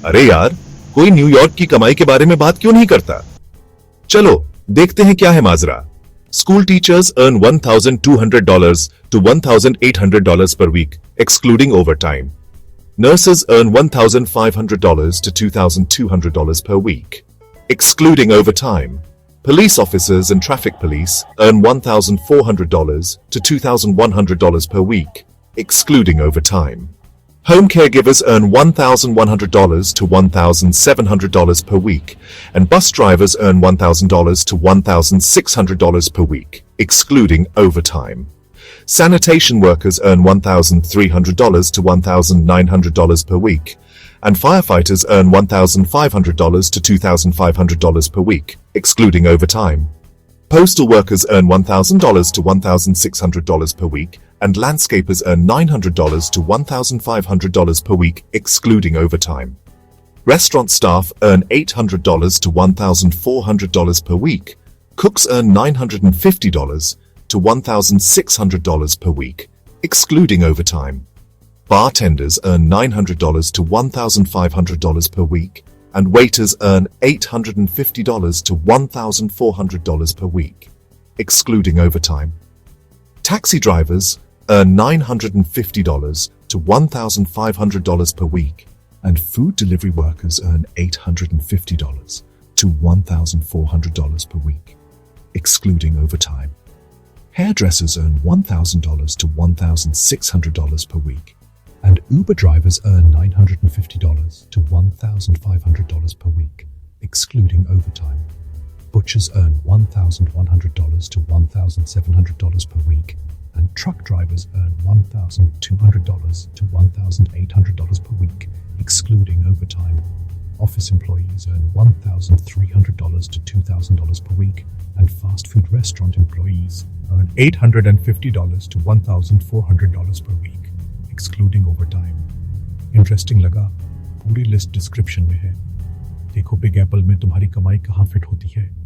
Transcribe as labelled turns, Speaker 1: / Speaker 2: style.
Speaker 1: अरे यार, कोई न्यूयॉर्क की कमाई के बारे में बात क्यों नहीं करता? चलो देखते हैं क्या है माजरा। School teachers earn $1,200 to $1,800 per week, excluding overtime. Nurses earn $1,500 to $2,200 per week, excluding overtime. Police officers and traffic police earn $1,400 to $2,100 per week, excluding overtime. Home caregivers earn $1,100 to $1,700 per week, and bus drivers earn $1,000 to $1,600 per week, excluding overtime. Sanitation workers earn $1,300 to $1,900 per week, and firefighters earn $1,500 to $2,500 per week, excluding overtime. Postal workers earn $1,000 to $1,600 per week, and landscapers earn $900 to $1,500 per week, excluding overtime. Restaurant staff earn $800 to $1,400 per week. Cooks earn $950 to $1,600 per week, excluding overtime. Bartenders earn $900 to $1,500 per week, and waiters earn $850 to $1,400 per week, excluding overtime. Taxi drivers earn $950 to $1,500 per week, and food delivery workers earn $850 to $1,400 per week, excluding overtime. Hairdressers earn $1,000 to $1,600 per week, and Uber drivers earn $950 to $1,500 per week, excluding overtime. Butchers earn $1,100 to $1,700 per week, and truck drivers earn $1,200 to $1,800 per week, excluding overtime. Office employees earn $1,300 to $2,000 per week, and fast food restaurant employees earn $850 to $1,400 per week, excluding overtime. Interesting लगा? पूरी list description में है। देखो big Apple में तुम्हारी कमाई कहाँ fit होती है।